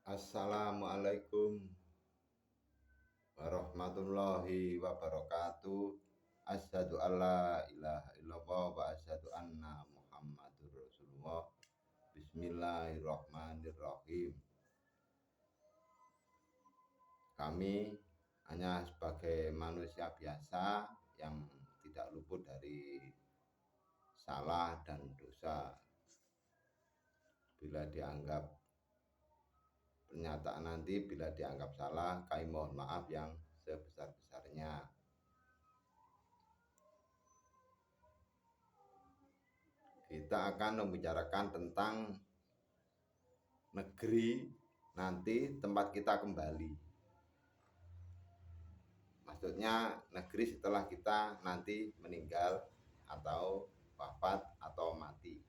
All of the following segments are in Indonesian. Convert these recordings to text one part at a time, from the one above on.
Assalamualaikum warahmatullahi wabarakatuh. Asyhadu alla ilaha illallah wa asyhadu anna Muhammadur Rasulullah. Bismillahirrahmanirrahim. Kami hanya sebagai manusia biasa yang tidak luput dari salah dan dosa. Bila dianggap pernyataan nanti bila dianggap salah, kami mohon maaf yang sebesar-besarnya. Kita akan membicarakan tentang negeri nanti tempat kita kembali. Maksudnya negeri setelah kita nanti meninggal atau wafat atau mati.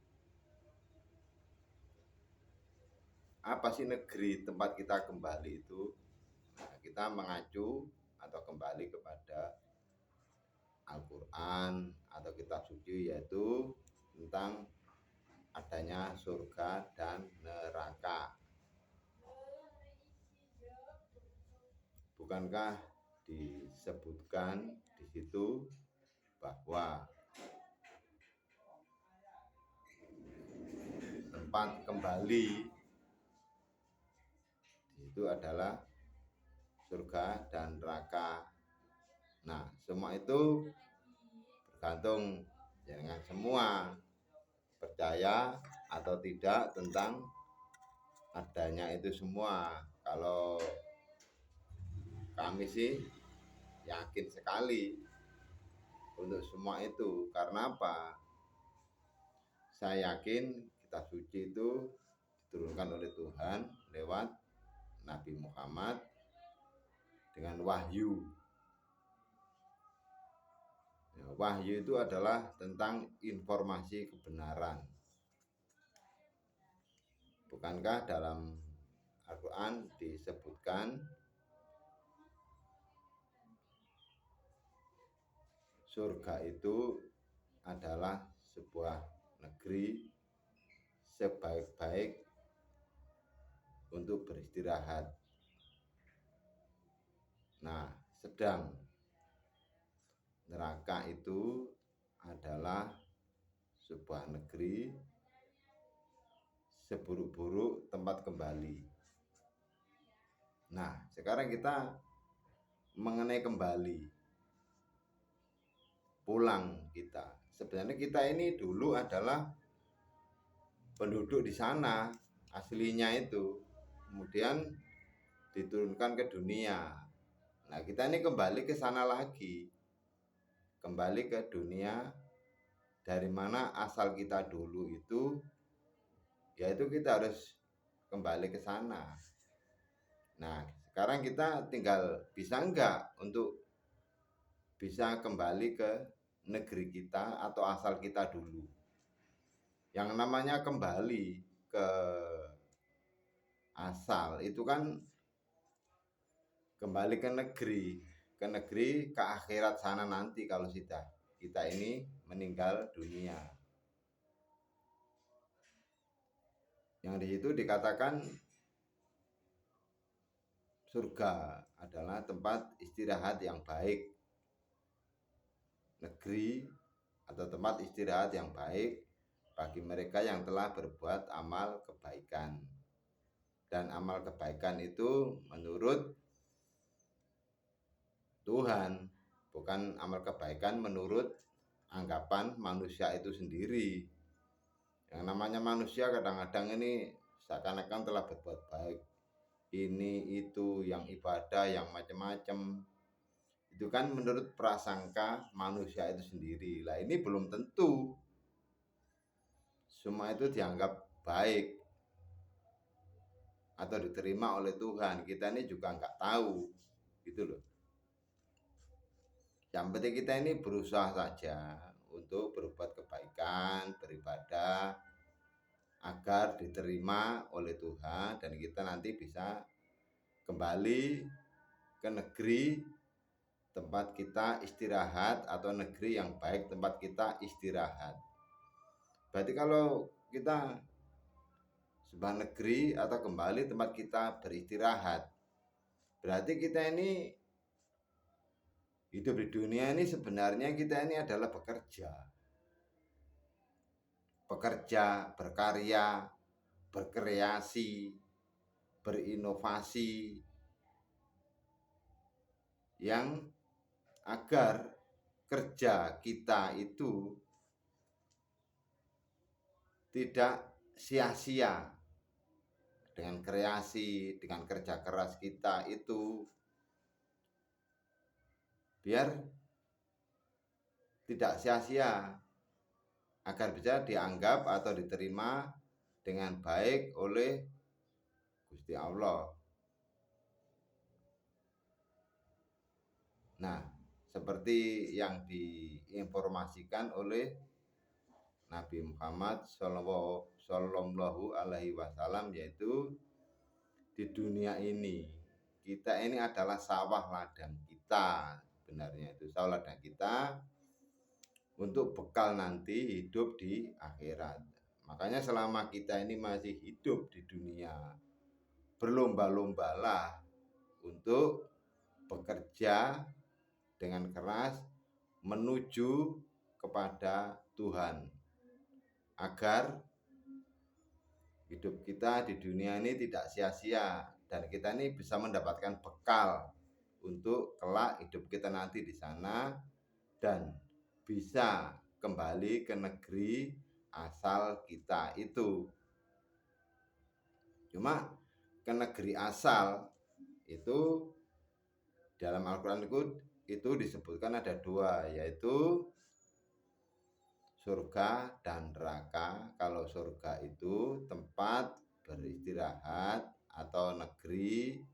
Apa sih negeri tempat kita kembali itu? Nah, kita mengacu atau kembali kepada Al-Quran atau kitab suci, yaitu tentang adanya surga dan neraka. Bukankah disebutkan di situ bahwa tempat kembali itu adalah surga dan neraka. Nah, semua itu bergantung dengan semua percaya atau tidak tentang adanya itu semua. Kalau kami sih yakin sekali untuk semua itu. Karena apa? Saya yakin kitab suci itu diturunkan oleh Tuhan lewat Nabi Muhammad dengan wahyu. Wahyu itu adalah tentang informasi kebenaran. Bukankah dalam Al-Quran disebutkan surga itu adalah sebuah negeri sebaik-baik untuk beristirahat. Nah, sedang neraka itu adalah sebuah negeri seburuk-buruk tempat kembali. Nah, sekarang kita mengenai kembali pulang kita. Sebenarnya kita ini dulu adalah penduduk di sana aslinya itu, kemudian diturunkan ke dunia. Nah, kita ini kembali ke sana lagi, kembali ke dunia dari mana asal kita dulu itu, yaitu kita harus kembali ke sana. Nah, sekarang kita tinggal bisa enggak untuk bisa kembali ke negeri kita atau asal kita dulu. Yang namanya kembali ke asal itu kan kembali ke negeri ke akhirat sana nanti kalau kita ini meninggal dunia. Yang di situ dikatakan surga adalah tempat istirahat yang baik. Negeri atau tempat istirahat yang baik bagi mereka yang telah berbuat amal kebaikan. Dan amal kebaikan itu menurut Tuhan, bukan amal kebaikan menurut anggapan manusia itu sendiri. Yang namanya manusia kadang-kadang ini seakan-akan telah berbuat baik, ini itu yang ibadah yang macam-macam, itu kan menurut prasangka manusia itu sendiri. Lah ini belum tentu semua itu dianggap baik atau diterima oleh Tuhan. Kita ini juga nggak tahu gitu loh. Yang penting kita ini berusaha saja untuk berbuat kebaikan, beribadah agar diterima oleh Tuhan dan kita nanti bisa kembali ke negeri tempat kita istirahat atau negeri yang baik tempat kita istirahat. Berarti kalau kita sebuah negeri atau kembali tempat kita beristirahat. Berarti kita ini hidup di dunia ini sebenarnya kita ini adalah bekerja, berkarya, berkreasi, berinovasi, yang agar kerja kita itu tidak sia-sia. Dengan kreasi, dengan kerja keras kita itu biar tidak sia-sia, agar bisa dianggap atau diterima dengan baik oleh Gusti Allah. Nah, seperti yang diinformasikan oleh Nabi Muhammad Shallallahu Alaihi Wasallam, yaitu di dunia ini kita ini adalah sawah ladang kita, sebenarnya itu sawah ladang kita untuk bekal nanti hidup di akhirat. Makanya selama kita ini masih hidup di dunia, berlomba-lombalah untuk bekerja dengan keras menuju kepada Tuhan, agar hidup kita di dunia ini tidak sia-sia dan kita ini bisa mendapatkan bekal untuk kelak hidup kita nanti di sana dan bisa kembali ke negeri asal kita itu. Cuma ke negeri asal itu dalam Al-Quran itu disebutkan ada dua, yaitu surga dan neraka. Kalau surga itu tempat beristirahat atau negeri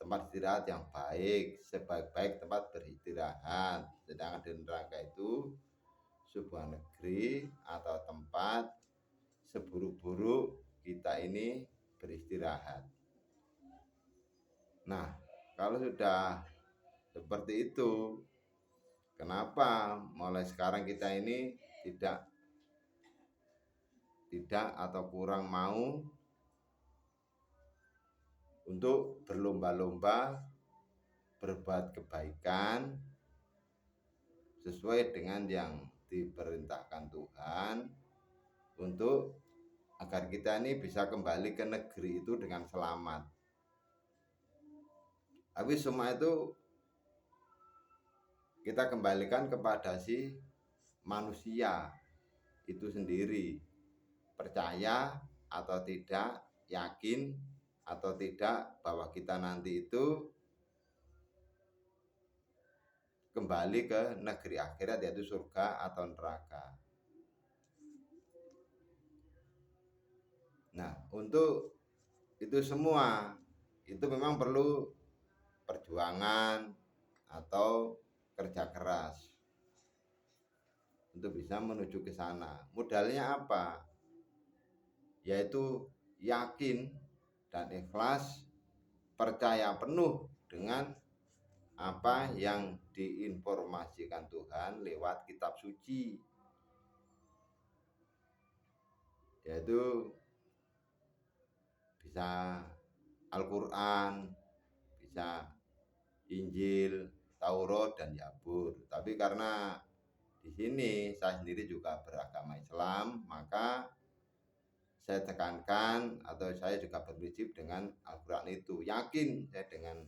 tempat istirahat yang baik, sebaik-baik tempat beristirahat. Sedangkan di neraka itu sebuah negeri atau tempat seburuk-buruk kita ini beristirahat. Nah, kalau sudah seperti itu, kenapa mulai sekarang kita ini tidak atau kurang mau untuk berlomba-lomba berbuat kebaikan sesuai dengan yang diperintahkan Tuhan, untuk agar kita ini bisa kembali ke negeri itu dengan selamat. Tapi semua itu kita kembalikan kepada si manusia itu sendiri, percaya atau tidak, yakin atau tidak bahwa kita nanti itu kembali ke negeri akhirat, yaitu surga atau neraka. Nah, untuk itu semua itu memang perlu perjuangan atau kerja keras untuk bisa menuju ke sana. Modalnya apa? Yaitu yakin dan ikhlas, percaya penuh dengan apa yang diinformasikan Tuhan lewat kitab suci, yaitu bisa Al-Quran, bisa Injil, Taurat, dan Zabur. Tapi karena di sini saya sendiri juga beragama Islam, maka saya tekankan atau saya juga berprinsip dengan Al-Quran itu. Yakin saya dengan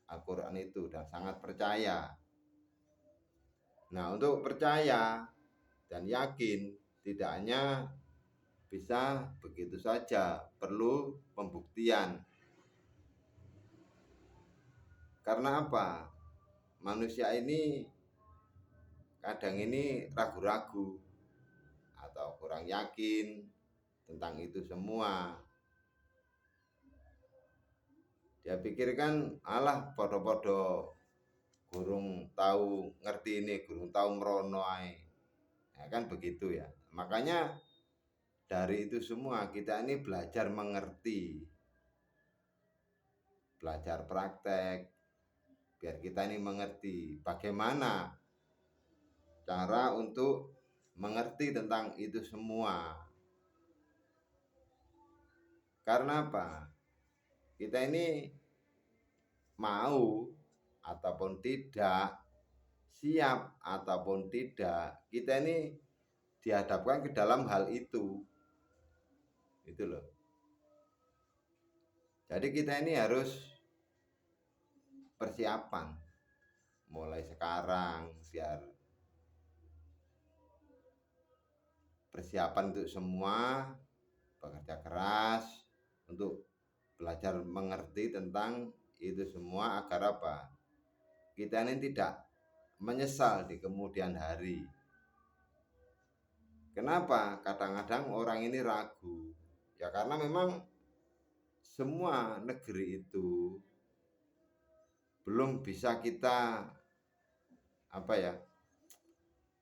Al-Quran itu dan sangat percaya. Nah, untuk percaya dan yakin tidak hanya bisa begitu saja, perlu pembuktian. Karena apa? Manusia ini kadang ini ragu-ragu atau kurang yakin tentang itu semua. Dia pikirkan, alah podo-podo gurung tahu ngerti ini, gurung tahu merono ae. Ya kan begitu ya. Makanya dari itu semua kita ini belajar mengerti, belajar praktek, biar kita ini mengerti bagaimana cara untuk mengerti tentang itu semua. Karena apa? Kita ini mau ataupun tidak, siap ataupun tidak, kita ini dihadapkan ke dalam hal itu. Itu loh. Jadi kita ini harus persiapan mulai sekarang, biar persiapan untuk semua, bekerja keras untuk belajar mengerti tentang itu semua, agar apa? Kita ini tidak menyesal di kemudian hari. Kenapa kadang-kadang orang ini ragu? Ya karena memang semua negeri itu belum bisa kita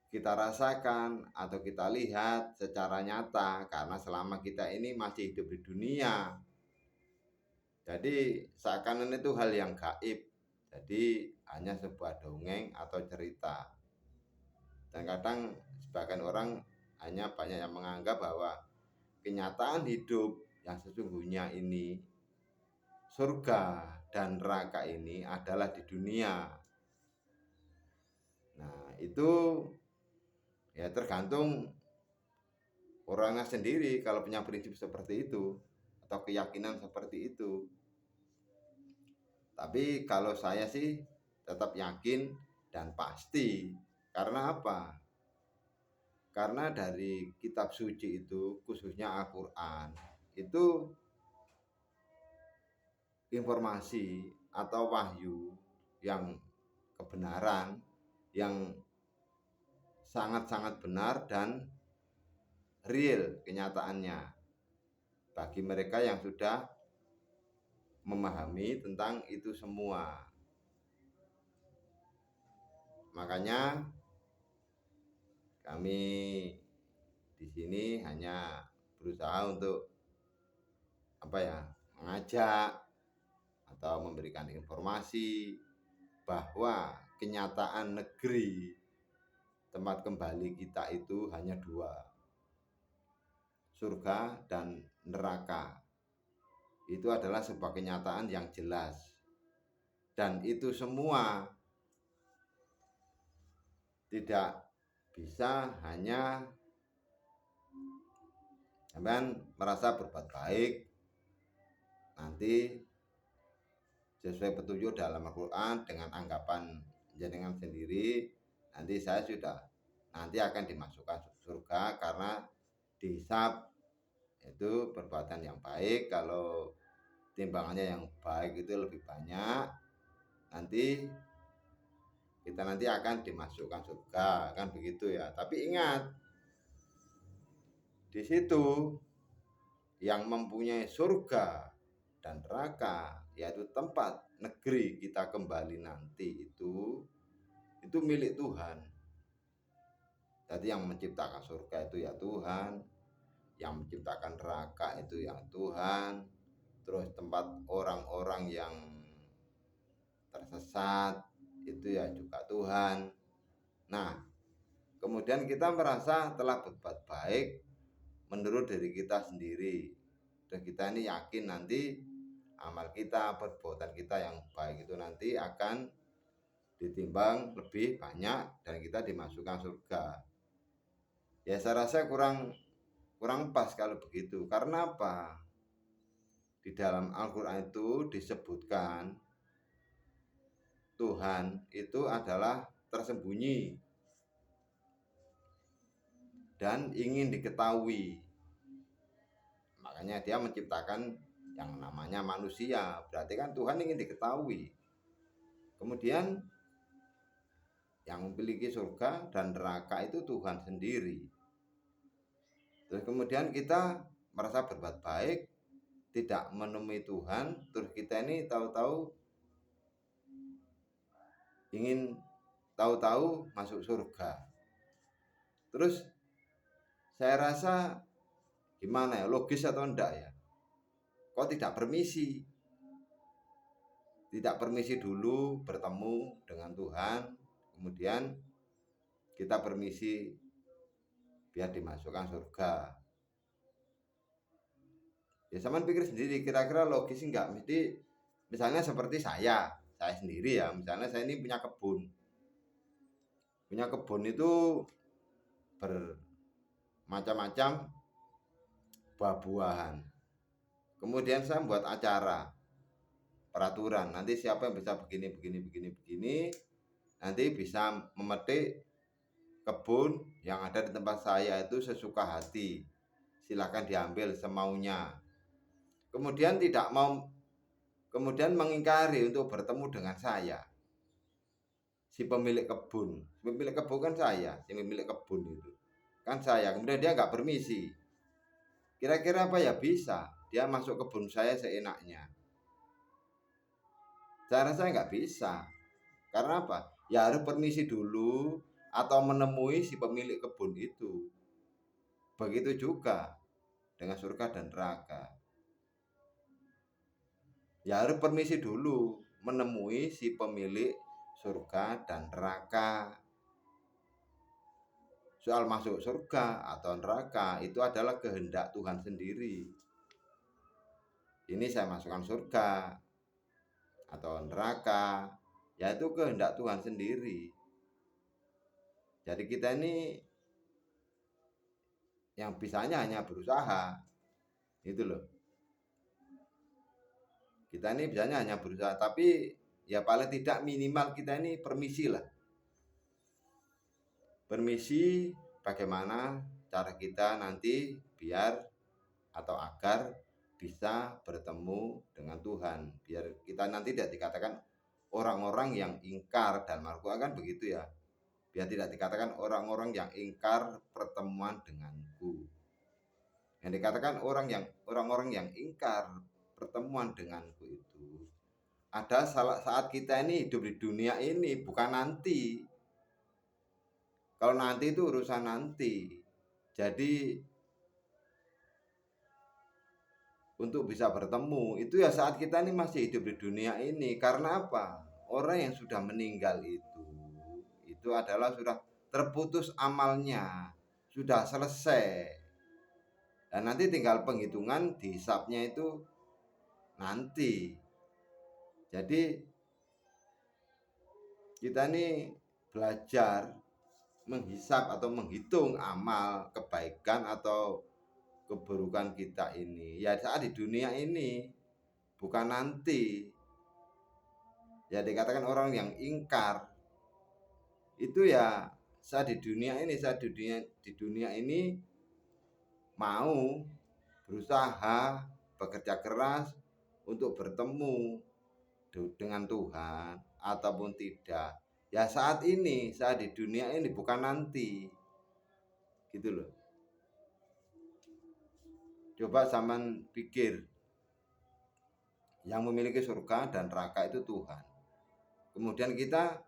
kita rasakan atau kita lihat secara nyata, karena selama kita ini masih hidup di dunia. Jadi seakan itu hal yang gaib. Jadi hanya sebuah dongeng atau cerita. Dan kadang sebagian orang hanya banyak yang menganggap bahwa kenyataan hidup yang sesungguhnya ini, surga dan neraka ini adalah di dunia. Nah, itu ya tergantung orangnya sendiri kalau punya prinsip seperti itu atau keyakinan seperti itu. Tapi kalau saya sih tetap yakin dan pasti. Karena apa? Karena dari kitab suci itu, khususnya Al-Quran, itu informasi atau wahyu yang kebenaran, yang sangat-sangat benar dan real kenyataannya bagi mereka yang sudah memahami tentang itu semua. Makanya kami di sini hanya berusaha untuk mengajak atau memberikan informasi bahwa kenyataan negeri tempat kembali kita itu hanya dua, surga dan neraka. Itu adalah sebuah kenyataan yang jelas, dan itu semua tidak bisa hanya merasa berbuat baik nanti sesuai petunjuk dalam Al-Quran dengan anggapan jenengan sendiri, nanti saya sudah nanti akan dimasukkan surga karena dihisab itu perbuatan yang baik. Kalau timbangannya yang baik itu lebih banyak, nanti kita nanti akan dimasukkan surga, kan begitu ya. Tapi ingat, di situ yang mempunyai surga dan neraka, yaitu tempat negeri kita kembali nanti, itu milik Tuhan. Jadi yang menciptakan surga itu ya Tuhan, yang menciptakan neraka itu yang Tuhan, terus tempat orang-orang yang tersesat itu ya juga Tuhan. Nah, kemudian kita merasa telah berbuat baik menurut diri kita sendiri, dan kita ini yakin nanti amal kita, perbuatan kita yang baik itu nanti akan ditimbang lebih banyak dan kita dimasukkan surga. Ya saya rasa kurang pas kalau begitu. Karena apa? Di dalam Al-Quran itu disebutkan Tuhan itu adalah tersembunyi dan ingin diketahui. Makanya dia menciptakan yang namanya manusia. Berarti kan Tuhan ingin diketahui. Kemudian yang memiliki surga dan neraka itu Tuhan sendiri. Terus kemudian kita merasa berbuat baik, tidak menemui Tuhan, terus kita ini tahu-tahu ingin tahu-tahu masuk surga. Terus saya rasa gimana ya, logis atau enggak ya? Kok tidak permisi? Tidak permisi dulu bertemu dengan Tuhan, kemudian kita permisi biar dimasukkan surga. Ya sampean pikir sendiri, kira-kira logis enggak? Mesti misalnya seperti saya sendiri ya, misalnya saya ini punya kebun. Punya kebun itu bermacam-macam buah-buahan. Kemudian saya membuat acara, peraturan. Nanti siapa yang bisa begini. Nanti bisa memetik kebun yang ada di tempat saya itu sesuka hati. Silakan diambil semaunya. Kemudian mengingkari untuk bertemu dengan saya, si pemilik kebun. Pemilik kebun kan saya, si pemilik kebun itu kan saya. Kemudian dia nggak permisi. Kira-kira apa ya, bisa dia masuk kebun saya seenaknya? Saya rasa nggak bisa. Karena apa? Ya harus permisi dulu atau menemui si pemilik kebun itu. Begitu juga dengan surga dan neraka. Ya harus permisi dulu menemui si pemilik surga dan neraka. Soal masuk surga atau neraka itu adalah kehendak Tuhan sendiri. Ini saya masukkan surga atau neraka, yaitu kehendak Tuhan sendiri. Jadi kita ini yang bisanya hanya berusaha, itu loh. Kita ini bisanya hanya berusaha, tapi ya paling tidak minimal kita ini permisi lah. Permisi bagaimana cara kita nanti biar atau agar bisa bertemu dengan Tuhan. Biar kita nanti tidak dikatakan orang-orang yang ingkar, dan Al-Quran kan begitu ya. Biar tidak dikatakan orang-orang yang ingkar pertemuan denganku. Yang dikatakan orang-orang yang ingkar pertemuan denganku itu ada saat kita ini hidup di dunia ini, bukan nanti. Kalau nanti itu urusan nanti. Jadi untuk bisa bertemu itu ya saat kita ini masih hidup di dunia ini. Karena apa? Orang yang sudah meninggal itu adalah sudah terputus amalnya, sudah selesai. Dan nanti tinggal penghitungan dihisapnya itu nanti. Jadi kita ini belajar menghisap atau menghitung amal kebaikan atau keburukan kita ini ya saat di dunia ini, bukan nanti. Ya dikatakan orang yang ingkar itu ya saat di dunia ini mau berusaha bekerja keras untuk bertemu dengan Tuhan ataupun tidak. Ya saat ini, saat di dunia ini, bukan nanti. Gitu loh. Coba zaman pikir, yang memiliki surga dan neraka itu Tuhan. Kemudian kita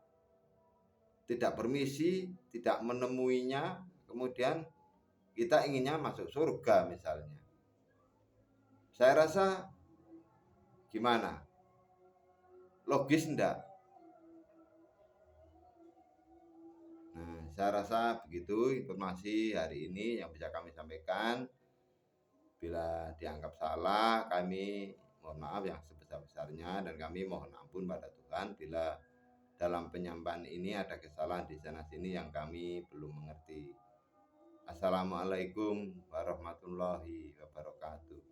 tidak permisi, tidak menemuinya, kemudian kita inginnya masuk surga misalnya. Saya rasa gimana? Logis enggak? Nah, saya rasa begitu informasi hari ini yang bisa kami sampaikan. Bila dianggap salah, kami mohon maaf yang sebesar-besarnya, dan kami mohon ampun pada Tuhan bila dalam penyampaian ini ada kesalahan di sana sini yang kami belum mengerti. Assalamualaikum warahmatullahi wabarakatuh.